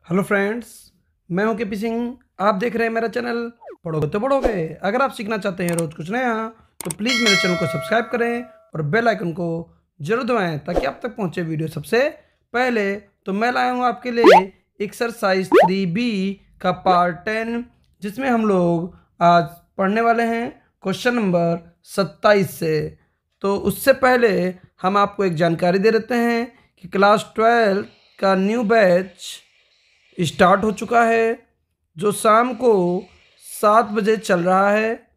Hello friends, मैं हूं KP Singh. आप देख रहे हैं मेरा चैनल पढ़ोगे तो पढ़ोगे। अगर आप सीखना चाहते हैं रोज़ कुछ नया तो प्लीज़ मेरे चैनल को सब्सक्राइब करें और बेल आइकन को जरूर दबाएं ताकि आप तक पहुंचे वीडियो सबसे पहले। तो मैं लाया हूं आपके लिए एक्सरसाइज 3B का पार्ट 10, जिसमें हम लोग आज पढ़ने वाले हैं क्वेश्चन नंबर 27 से। तो उससे पहले हम आपको एक जानकारी दे देते हैं कि क्लास 12 का न्यू बैच स्टार्ट हो चुका है, जो शाम को 7 बजे चल रहा है।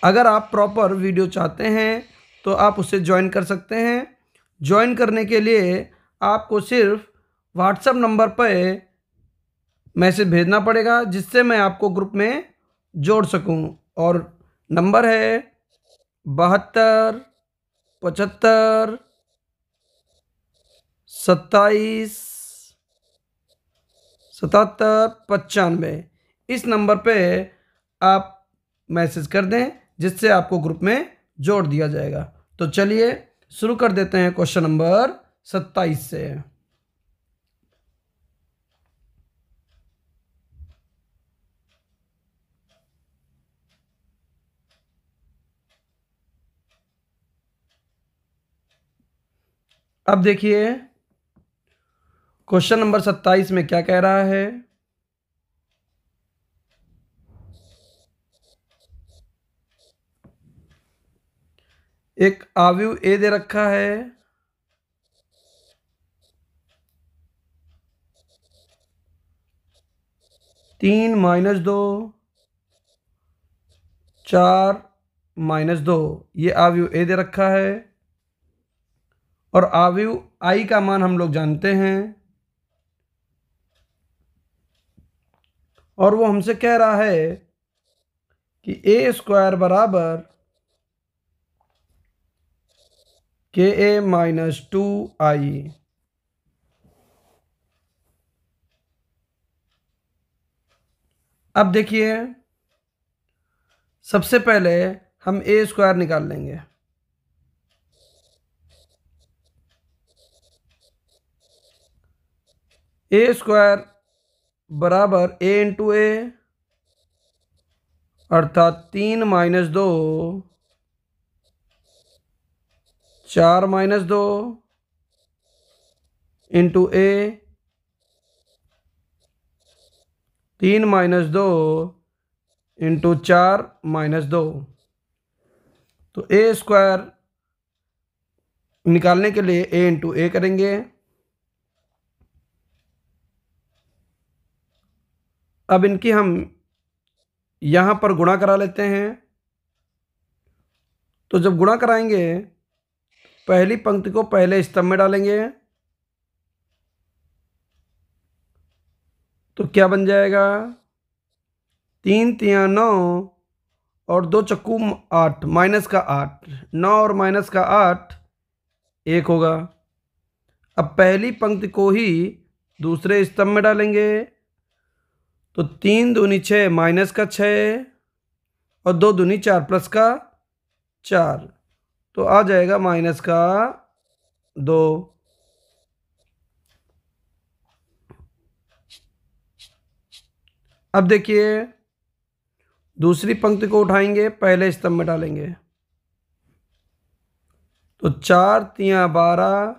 अगर आप प्रॉपर वीडियो चाहते हैं तो आप उसे ज्वाइन कर सकते हैं। ज्वाइन करने के लिए आपको सिर्फ व्हाट्सएप नंबर पर मैसेज भेजना पड़ेगा, जिससे मैं आपको ग्रुप में जोड़ सकूं। और नंबर है 72 75 27 77 95। इस नंबर पे आप मैसेज कर दें, जिससे आपको ग्रुप में जोड़ दिया जाएगा। तो चलिए शुरू कर देते हैं क्वेश्चन नंबर 27 से। अब देखिए क्वेश्चन नंबर 27 में क्या कह रहा है। एक आव्यूह ए दे रखा है, तीन माइनस दो, 4 - 2। ये आव्यूह ए दे रखा है और आव्यूह आई का मान हम लोग जानते हैं। और वो हमसे कह रहा है कि a² बराबर KA-2i। अब देखिए, सबसे पहले हम a² निकाल लेंगे। a² बराबर a इंटू ए, अर्थात 3 - 2 4 - 2 इंटू ए, 3 - 2 इंटू 4 - 2। तो a² निकालने के लिए a इंटू ए करेंगे। अब इनकी हम यहाँ पर गुणा करा लेते हैं। तो जब गुणा कराएंगे, पहली पंक्ति को पहले स्तंभ में डालेंगे तो क्या बन जाएगा, 3 × 9 और 2 चक्कू 8, -8। 9 और -8 1 होगा। अब पहली पंक्ति को ही दूसरे स्तंभ में डालेंगे तो 3 दूनी 6 -6 और 2 दूनी 4 +4, तो आ जाएगा -2। अब देखिए, दूसरी पंक्ति को उठाएंगे, पहले स्तंभ में डालेंगे तो 4 × 3 = 12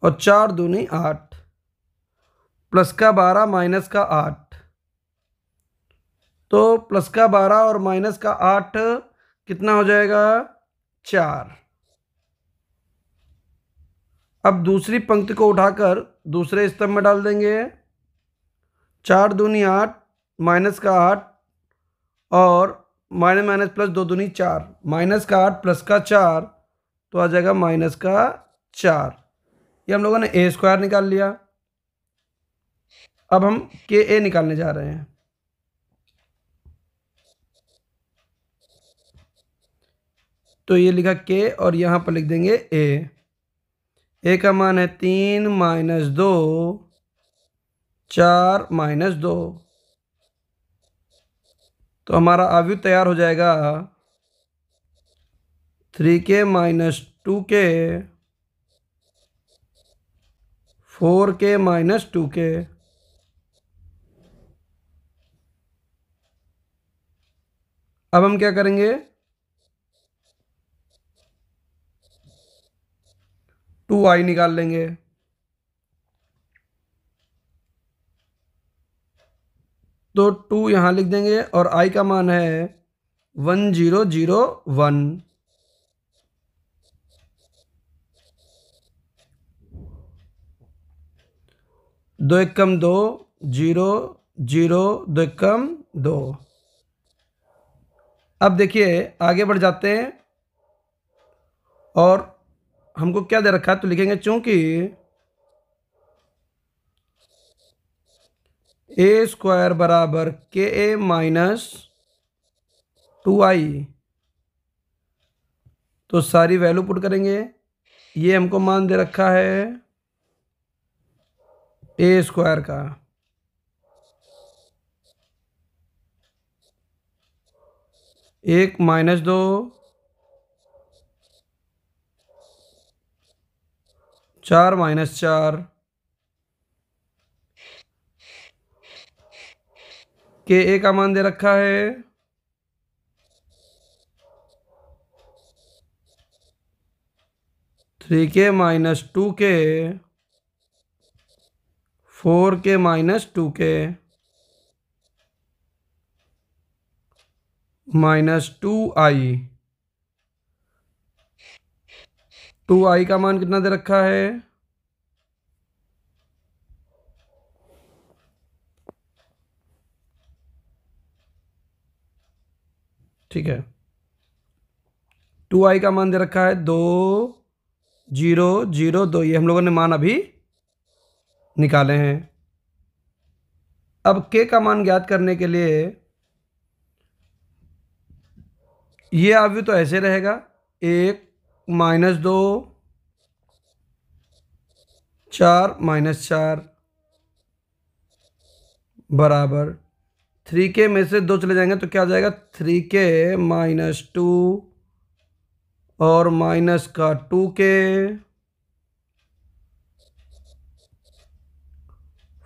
और 4 दूनी 8, +12 -8। तो +12 और -8 कितना हो जाएगा, 4। अब दूसरी पंक्ति को उठाकर दूसरे स्तंभ में डाल देंगे। 4 दूनी 8 -8 और माइनस प्लस 2 दूनी 4, -8 +4, तो आ जाएगा -4। ये हम लोगों ने a² निकाल लिया। अब हम KA निकालने जा रहे हैं। तो ये लिखा K और यहाँ पर लिख देंगे A का मान है 3 - 2 4 - 2। तो हमारा आव्यूह तैयार हो जाएगा 3K - 2K 4k-2k। अब हम क्या करेंगे, 2i निकाल लेंगे। तो 2 यहाँ लिख देंगे और i का मान है 1001। 2 एकम 2, 0 0, 2 एकम 2। अब देखिए आगे बढ़ जाते हैं और हमको क्या दे रखा है, तो लिखेंगे चूंकि a² बराबर ka-2i, तो सारी वैल्यू पुट करेंगे। ये हमको मान दे रखा है a² का, एक -2, 4 -4, के ए का मान दे रखा है 3k-2k, 4k-2k, -2i। 2i का मान कितना दे रखा है, ठीक है, 2i का मान दे रखा है 2 0 0 2। ये हम लोगों ने मान अभी निकाले हैं। अब k का मान ज्ञात करने के लिए ये अवयव तो ऐसे रहेगा, 1 -2, 4 -4 बराबर 3k में से 2 चले जाएंगे तो क्या हो जाएगा, 3k-2 और माइनस का 2k,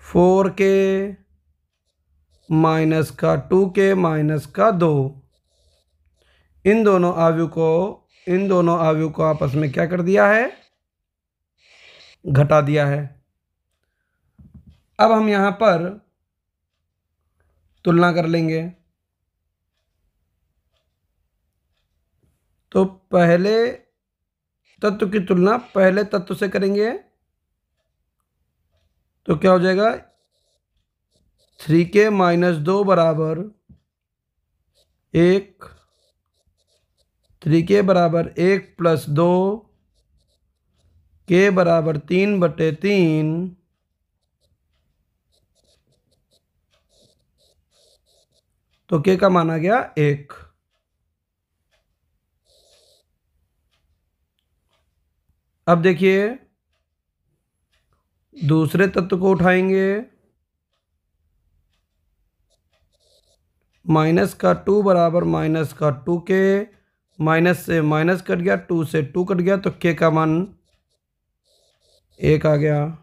4k माइनस का 2k माइनस का 2। इन दोनों अवयव को आपस में क्या कर दिया है, घटा दिया है। अब हम यहां पर तुलना कर लेंगे। तो पहले तत्व की तुलना पहले तत्व से करेंगे तो क्या हो जाएगा, 3k-2 बराबर 1, 3k बराबर 1 + 2, k बराबर 3/3, तो k का मान आ गया 1। अब देखिए दूसरे तत्व को उठाएंगे, माइनस का 2 बराबर माइनस का 2k, माइनस से माइनस कट गया, 2 से 2 कट गया, तो k का मान 1 आ गया।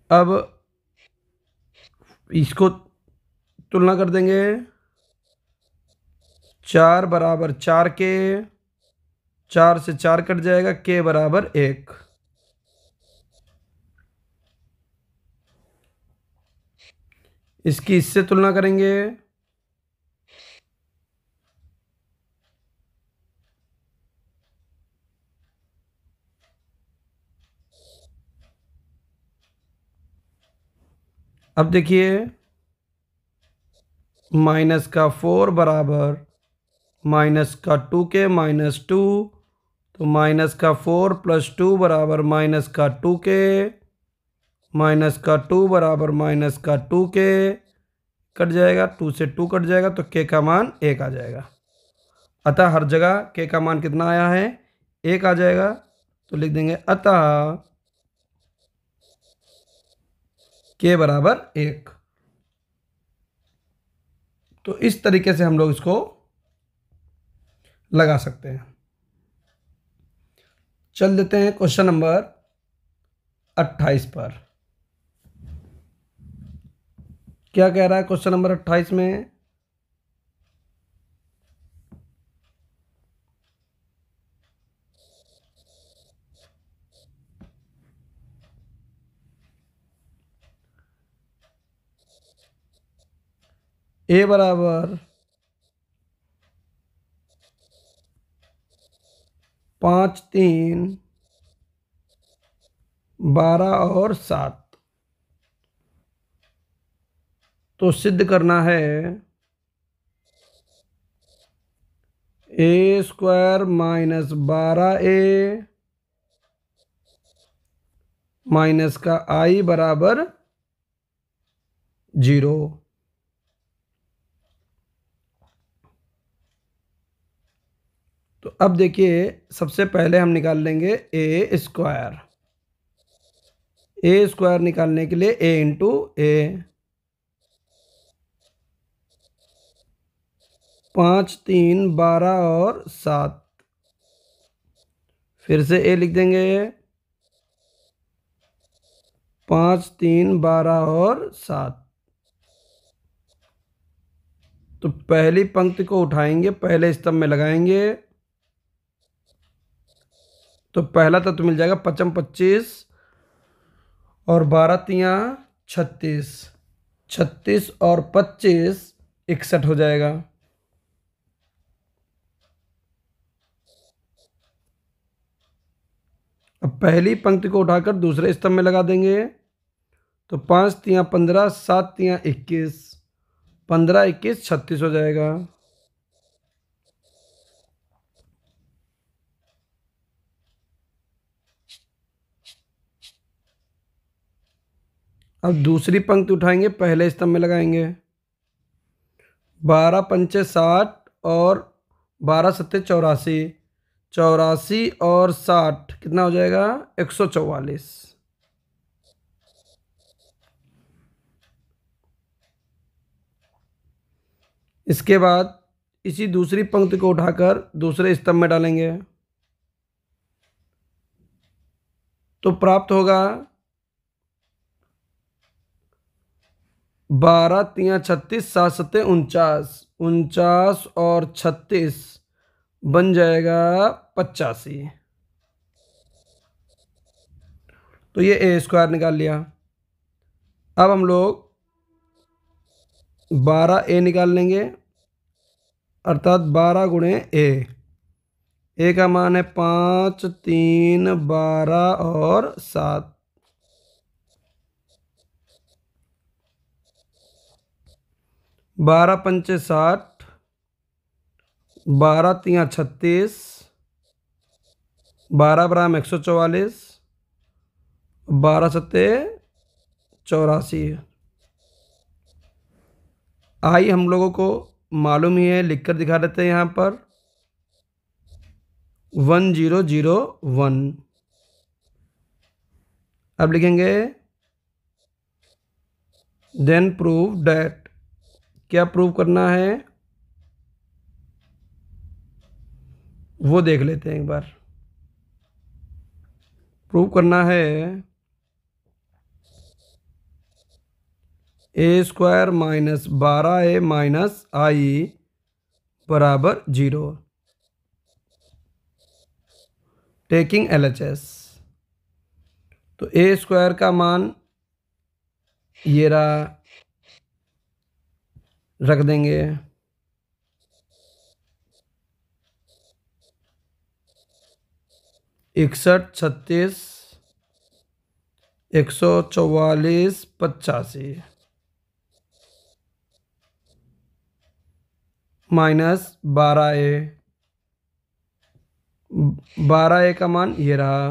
अब इसको तुलना कर देंगे, 4 बराबर 4k, 4 से 4 कट जाएगा, k बराबर 1। इसकी इससे तुलना करेंगे, अब देखिए माइनस का 4 बराबर माइनस का 2k -2, तो माइनस का 4 + 2 बराबर माइनस का 2k, माइनस का 2 बराबर माइनस का 2k, कट जाएगा, 2 से 2 कट जाएगा, तो k का मान 1 आ जाएगा। अतः हर जगह k का मान कितना आया है, 1 आ जाएगा। तो लिख देंगे अतः k बराबर 1। तो इस तरीके से हम लोग इसको लगा सकते हैं। चल देते हैं क्वेश्चन नंबर 28 पर। क्या कह रहा है क्वेश्चन नंबर 28 में? ए बराबर 5, 3, 12 और 7। तो सिद्ध करना है ए स्क्वायर माइनस 12a माइनस का आई बराबर 0। तो अब देखिए, सबसे पहले हम निकाल लेंगे ए स्क्वायर। ए स्क्वायर निकालने के लिए ए इंटू ए, 5, 3, 12 और 7। फिर से ए लिख देंगे, 5, 3, 12 और 7। तो पहली पंक्ति को उठाएंगे, पहले स्तंभ में लगाएंगे। तो पहला तत्व मिल जाएगा 55 25 और 12 तियां 36, 36 और 25 61 हो जाएगा। अब पहली पंक्ति को उठाकर दूसरे स्तंभ में लगा देंगे। तो 5 तियां 15, 7 तियां 21, 15 21 36 हो जाएगा। अब दूसरी पंक्ति उठाएंगे, पहले स्तंभ में लगाएंगे। 12 पंचे 60 और 12 सत्ते 84, 84 और 60 कितना हो जाएगा? 144। इसके बाद इसी दूसरी पंक्ति को उठाकर दूसरे स्तंभ में डालेंगे। तो प्राप्त होगा 12 तियां 36, 7 सत्ते 49, 49 और 36 बन जाएगा 85। तो ये ए स्क्वायर निकाल लिया। अब हम लोग 12a निकाल लेंगे, अर्थात 12 गुणे ए का मान है 5, 3, 12 और 7। 12 पंचे 60, 12 तियां 36, 12 बराम 144, 12 सत्ते 84। आई हम लोगों को मालूम ही है, लिखकर दिखा देते हैं यहाँ पर 1001। अब लिखेंगे देन प्रूव डैट। क्या प्रूव करना है वो देख लेते हैं एक बार। प्रूव करना है ए स्क्वायर माइनस 12a माइनस आई बराबर 0, टेकिंग LHS। तो ए स्क्वायर का मान ये रहा, रख देंगे। इकसठ 36 144 85 माइनस 12a, 12a का मान ये रहा,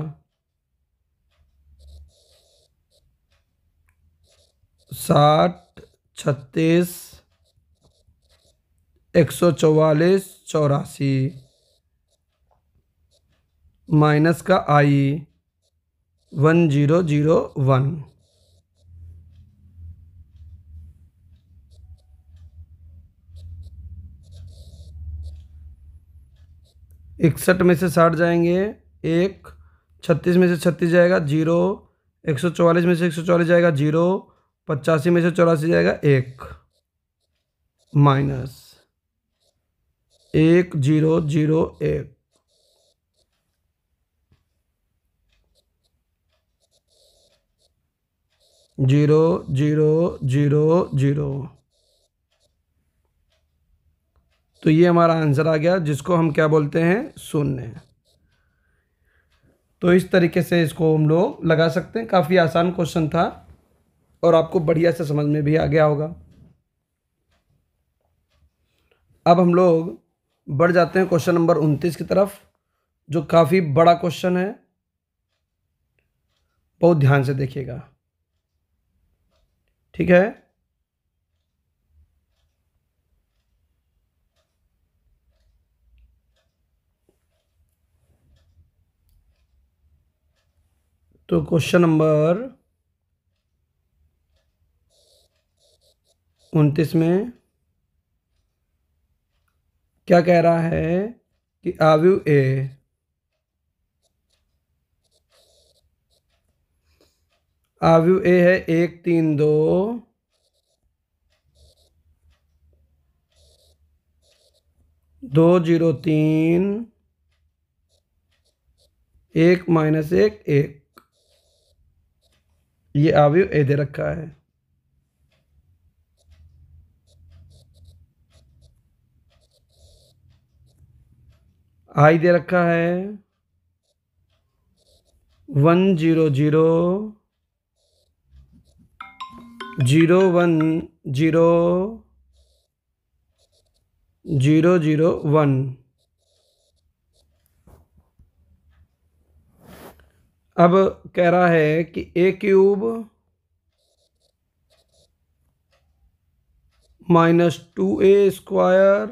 60 36 144 84 माइनस का आई 1001। 61 में से 60 जाएंगे 1, 36 में से 36 जाएगा 0, 144 में से 144 जाएगा 0, 85 में से 84 जाएगा 1, माइनस 1 0 0 1, 0 0 0 0। तो ये हमारा आंसर आ गया, जिसको हम क्या बोलते हैं, शून्य। तो इस तरीके से इसको हम लोग लगा सकते हैं। काफ़ी आसान क्वेश्चन था और आपको बढ़िया से समझ में भी आ गया होगा। अब हम लोग बढ़ जाते हैं क्वेश्चन नंबर 29 की तरफ, जो काफ़ी बड़ा क्वेश्चन है। बहुत ध्यान से देखिएगा, ठीक है। तो क्वेश्चन नंबर 29 में क्या कह रहा है कि अवयव ए है 1 3 2, 2 0 3, 1 माइनस 1 1। ये अवयव ए दे रखा है। आई दे रखा है 1 0 0 0 1 0 0 0 1। अब कह रहा है कि a cube minus 2a square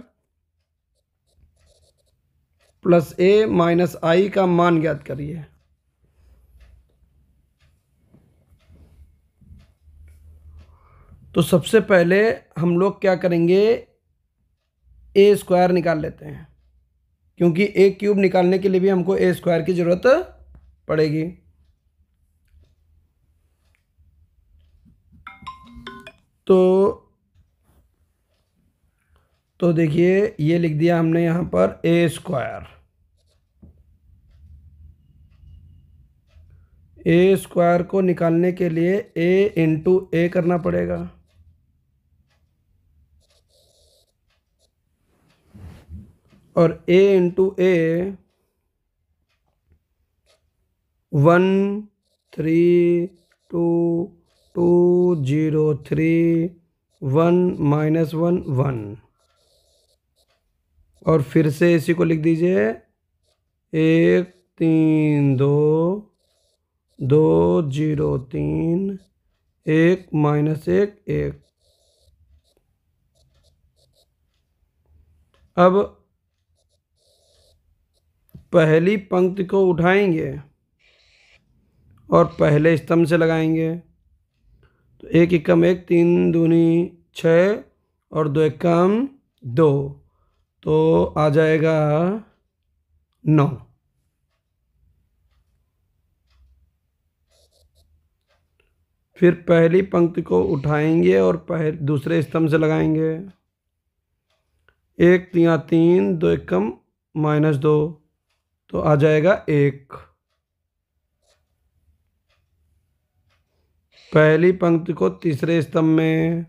plus a minus i का मान ज्ञात करिए। तो सबसे पहले हम लोग क्या करेंगे, ए स्क्वायर निकाल लेते हैं, क्योंकि ए क्यूब निकालने के लिए भी हमको ए स्क्वायर की जरूरत पड़ेगी। तो देखिए ये लिख दिया हमने यहाँ पर ए स्क्वायर। ए स्क्वायर को निकालने के लिए ए इंटू ए करना पड़ेगा। और a इंटू ए 1 3 2 2 0 3 1 माइनस 1 1। और फिर से इसी को लिख दीजिए 1 3 2 2 0 3 1 माइनस 1 1। अब पहली पंक्ति को उठाएंगे और पहले स्तंभ से लगाएंगे। तो 1 एकम 1, 3 दूनी 6 और 2 एकम 2, तो आ जाएगा 9। फिर पहली पंक्ति को उठाएंगे और दूसरे स्तंभ से लगाएंगे। 1 3 3, 2 एकम माइनस 2, तो आ जाएगा 1। पहली पंक्ति को तीसरे स्तंभ में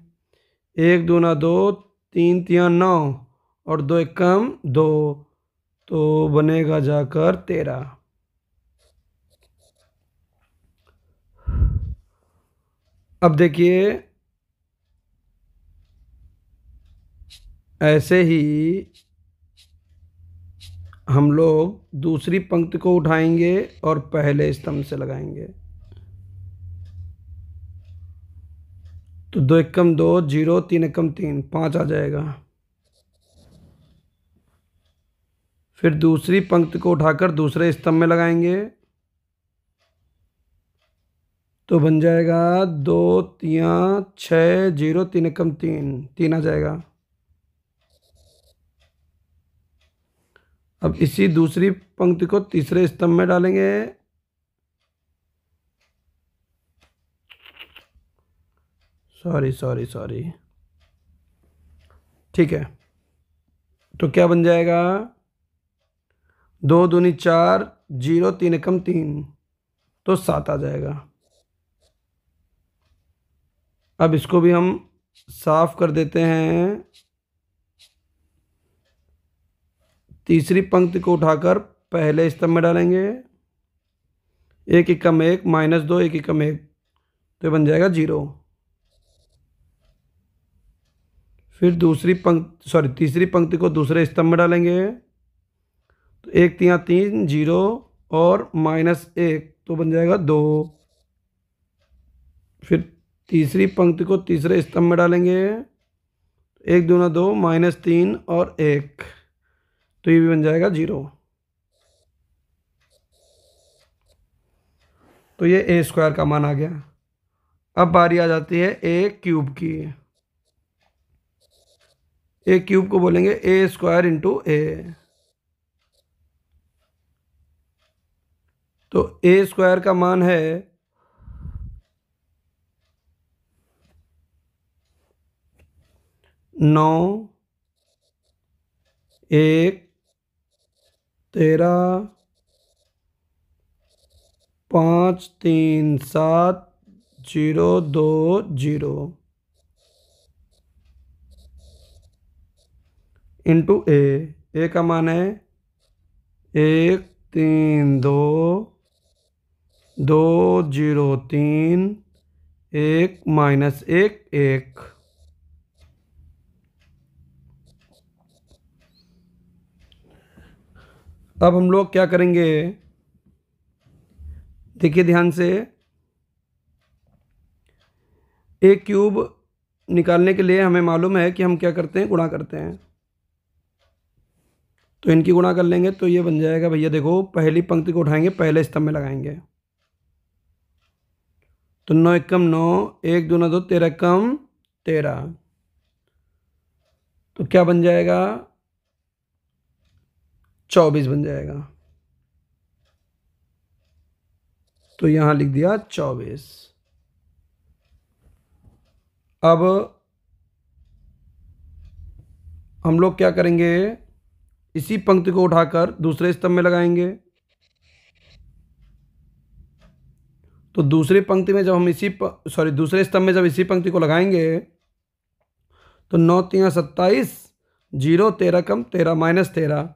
1 दूना 2, 3 3 9 और 2 एकम 2, तो बनेगा जाकर 13। अब देखिए ऐसे ही हम लोग दूसरी पंक्ति को उठाएंगे और पहले स्तंभ से लगाएंगे। तो 2 एकम 2 0, 3 एकम 3 5 आ जाएगा। फिर दूसरी पंक्ति को उठाकर दूसरे स्तंभ में लगाएंगे, तो बन जाएगा 2 3 6 0, 3 एकम 3 3 आ जाएगा। अब इसी दूसरी पंक्ति को तीसरे स्तंभ में डालेंगे। सॉरी। ठीक है, तो क्या बन जाएगा? 2 दूनी 4, 0 3 एकम 3, तो 7 आ जाएगा। अब इसको भी हम साफ कर देते हैं। तीसरी पंक्ति को उठाकर पहले स्तंभ में डालेंगे। 1 एकम 1 -2 1 एकम 1, तो ये बन जाएगा 0। फिर तीसरी पंक्ति को दूसरे स्तंभ में डालेंगे। तो 1 3 3 0 और -1, तो बन जाएगा 2। फिर तीसरी पंक्ति को तीसरे स्तंभ में डालेंगे। 1 दूना 2 -3 और 1, तो ये भी बन जाएगा 0। तो ये ए स्क्वायर का मान आ गया। अब बारी आ जाती है ए क्यूब की। ए क्यूब को बोलेंगे ए स्क्वायर इंटू ए। तो ए स्क्वायर का मान है 9 1 13 5 3 7 0 2 0 इंटू ए का मान है 1 3 2 2 0 3 1 -1 1। अब हम लोग क्या करेंगे, देखिए ध्यान से। ए क्यूब निकालने के लिए हमें मालूम है कि हम क्या करते हैं, गुणा करते हैं। तो इनकी गुणा कर लेंगे, तो ये बन जाएगा भैया, देखो पहली पंक्ति को उठाएंगे, पहले स्तंभ में लगाएंगे। तो 9 एकम 9 1 दूना 2 13 एकम 13, तो क्या बन जाएगा? 24 बन जाएगा। तो यहां लिख दिया 24। अब हम लोग क्या करेंगे, इसी पंक्ति को उठाकर दूसरे स्तंभ में लगाएंगे। तो दूसरी पंक्ति में जब हम दूसरे स्तंभ में जब इसी पंक्ति को लगाएंगे, तो 9 3 27 0 13 कम 13 -13,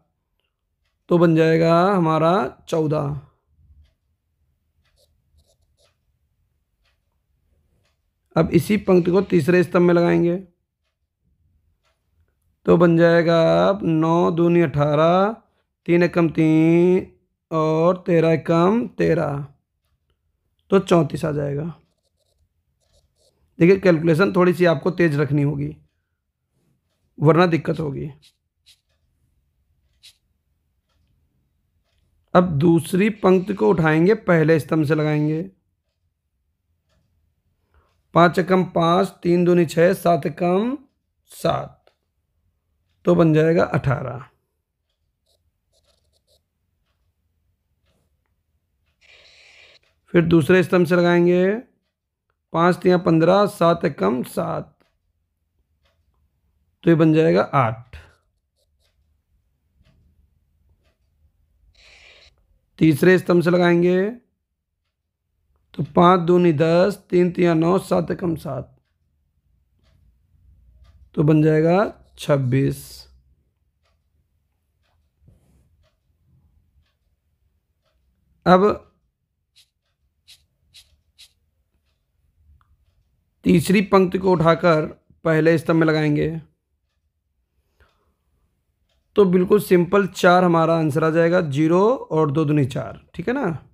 तो बन जाएगा हमारा 14। अब इसी पंक्ति को तीसरे स्तंभ में लगाएंगे, तो बन जाएगा 9 दूनी 18 3 एकम 3 और 13 एकम 13, तो 34 आ जाएगा। देखिए कैलकुलेशन थोड़ी सी आपको तेज रखनी होगी, वरना दिक्कत होगी। अब दूसरी पंक्ति को उठाएंगे, पहले स्तंभ से लगाएंगे। 5 एकम 5 3 दूनी 6 7 एकम 7, तो बन जाएगा 18। फिर दूसरे स्तंभ से लगाएंगे। 5 3 15 7 एकम 7, तो ये बन जाएगा 8। तीसरे स्तंभ से लगाएंगे, तो 5 दूनी 10 3 3 9 7 एकम 7, तो बन जाएगा 26। अब तीसरी पंक्ति को उठाकर पहले स्तंभ में लगाएंगे, तो बिल्कुल सिंपल 4 हमारा आंसर आ जाएगा। 0 और 2 दूनी 4, ठीक है ना।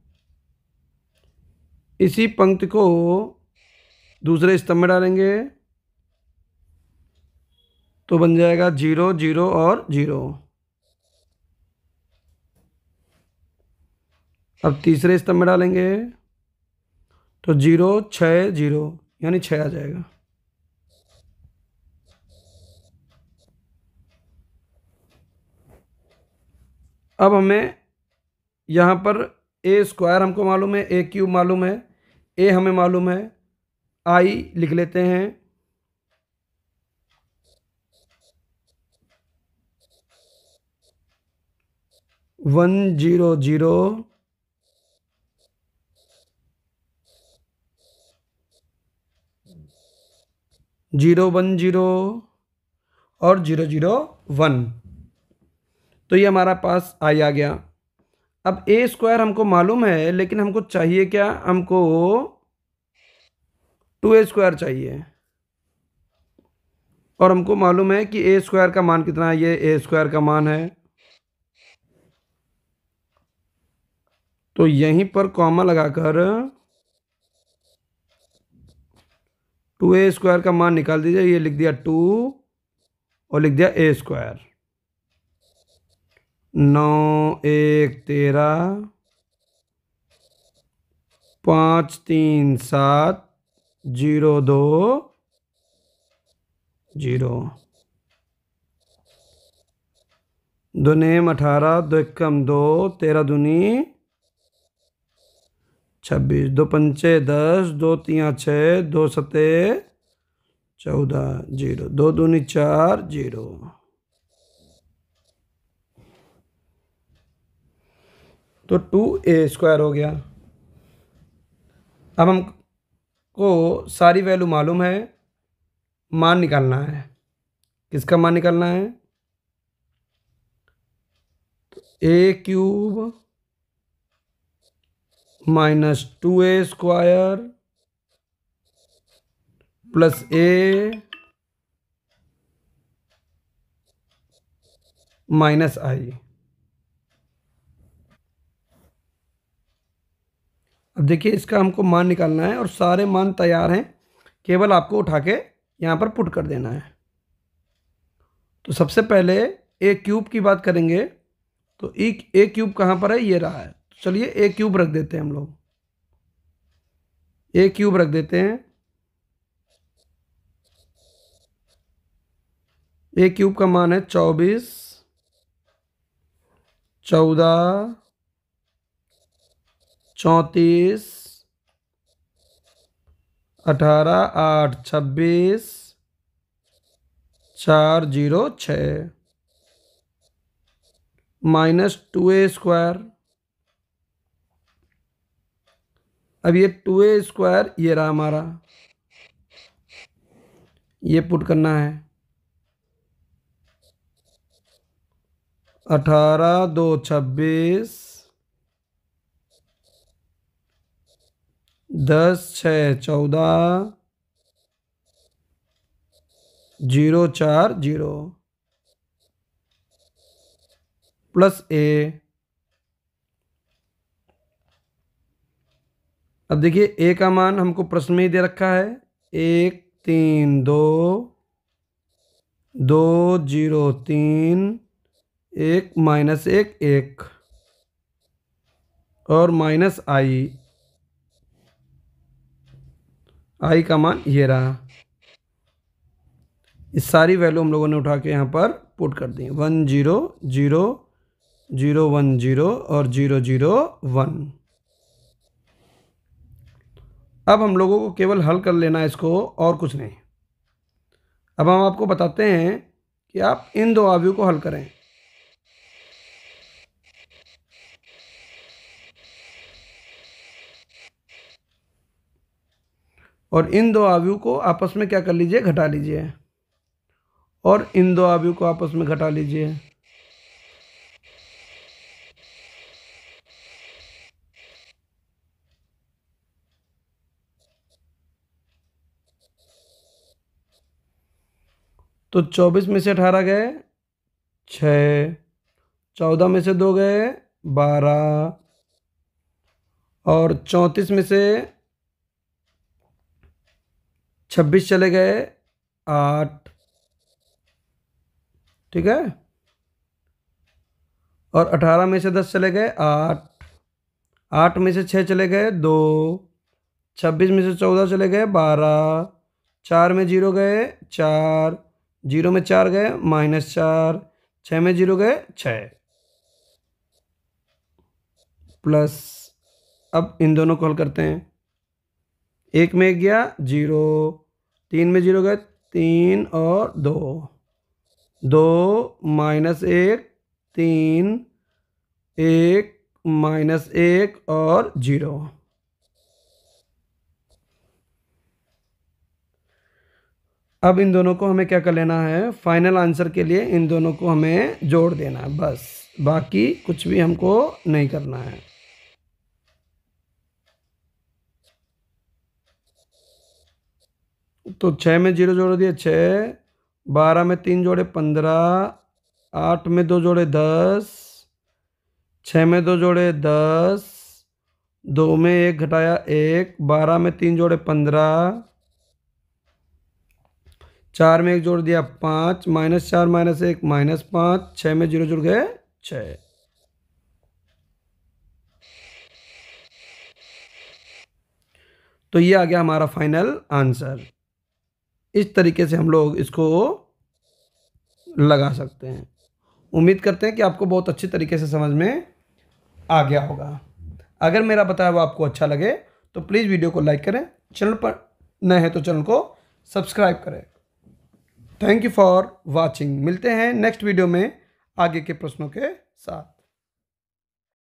इसी पंक्ति को दूसरे स्तंभ में डालेंगे, तो बन जाएगा 0 0 और 0। अब तीसरे स्तंभ में डालेंगे, तो 0 6 0, यानी 6 आ जाएगा। अब हमें यहाँ पर ए स्क्वायर हमको मालूम है, ए क्यूब मालूम है, ए हमें मालूम है, आई लिख लेते हैं। One zero zero zero one zero और 001। तो ये हमारा पास आई आ गया। अब ए स्क्वायर हमको मालूम है, लेकिन हमको चाहिए क्या, हमको 2a स्क्वायर चाहिए। और हमको मालूम है कि ए स्क्वायर का मान कितना है, ये ए स्क्वायर का मान है। तो यहीं पर कॉमा लगाकर 2a स्क्वायर का मान निकाल दीजिए। ये लिख दिया 2 और लिख दिया ए स्क्वायर। 9 1 13, 5 3 7, 0 2 0, दो नेम 18, 2 एकम 2, 13 दूनी 26, 2 पंचे 10, 2 तिया 6, 2 सते 14, 0, 2 दूनी 4, 0। तो 2a स्क्वायर हो गया। अब हमको सारी वैल्यू मालूम है, मान निकालना है। किसका मान निकालना है, a cube minus 2a square plus a minus i. अब देखिए इसका हमको मान निकालना है और सारे मान तैयार हैं, केवल आपको उठा के यहाँ पर पुट कर देना है। तो सबसे पहले ए क्यूब की बात करेंगे। तो ए क्यूब कहाँ पर है, ये रहा है। तो चलिए ए क्यूब रख देते हैं हम लोग। ए क्यूब रख देते हैं। ए क्यूब का मान है 24, 14, 34, 18, 8, 26, 4 0 6 माइनस 2a स्क्वायर। अब ये 2a स्क्वायर ये रहा हमारा, ये पुट करना है। 18 2 26, 10 6 14, 0 4 0 प्लस ए। अब देखिए ए का मान हमको प्रश्न में ही दे रखा है, 1 3 2 2 0 3 1 माइनस 1 1 और माइनस आई। आई का मान ये रहा। इस सारी वैल्यू हम लोगों ने उठा के यहाँ पर पुट कर दी। 1 0 0 0 1 0 और 0 0 1। अब हम लोगों को केवल हल कर लेना है इसको, और कुछ नहीं। अब हम आपको बताते हैं कि आप इन दो अवयव को हल करें। और इन दो अवयव को आपस में क्या कर लीजिए, घटा लीजिए। और इन दो अवयव को आपस में घटा लीजिए। तो 24 में से 18 गए 6, 14 में से 2 गए 12 और 34 में से 26 चले गए 8। ठीक है। और 18 में से 10 चले गए 8, 8 में से 6 चले गए 2, 26 में से 14 चले गए 12, 4 में 0 गए 4, 0 में 4 गए -4, 6 में 0 गए 6। प्लस, अब इन दोनों को हल करते हैं। 1 में 1 गया 0, 3 में 0 गए 3 और 2, 2 माइनस 1 3, 1 माइनस 1 और 0। अब इन दोनों को हमें क्या कर लेना है, फाइनल आंसर के लिए इन दोनों को हमें जोड़ देना है बस, बाकी कुछ भी हमको नहीं करना है। तो 6 में 0 जोड़ दिए 6, 12 में 3 जोड़े 15, 8 में 2 जोड़े 10, 6 में 2 जोड़े 10, 2 में 1 घटाया 1, 12 में 3 जोड़े 15, 4 में 1 जोड़ दिया 5, -4 -1 -5, 6 में 0 जुड़ गए 6। तो ये आ गया हमारा फाइनल आंसर। इस तरीके से हम लोग इसको लगा सकते हैं। उम्मीद करते हैं कि आपको बहुत अच्छी तरीके से समझ में आ गया होगा। अगर मेरा बताया हुआ आपको अच्छा लगे तो प्लीज़ वीडियो को लाइक करें, चैनल पर नए हैं तो चैनल को सब्सक्राइब करें। Thank you for watching. मिलते हैं नेक्स्ट वीडियो में आगे के प्रश्नों के साथ।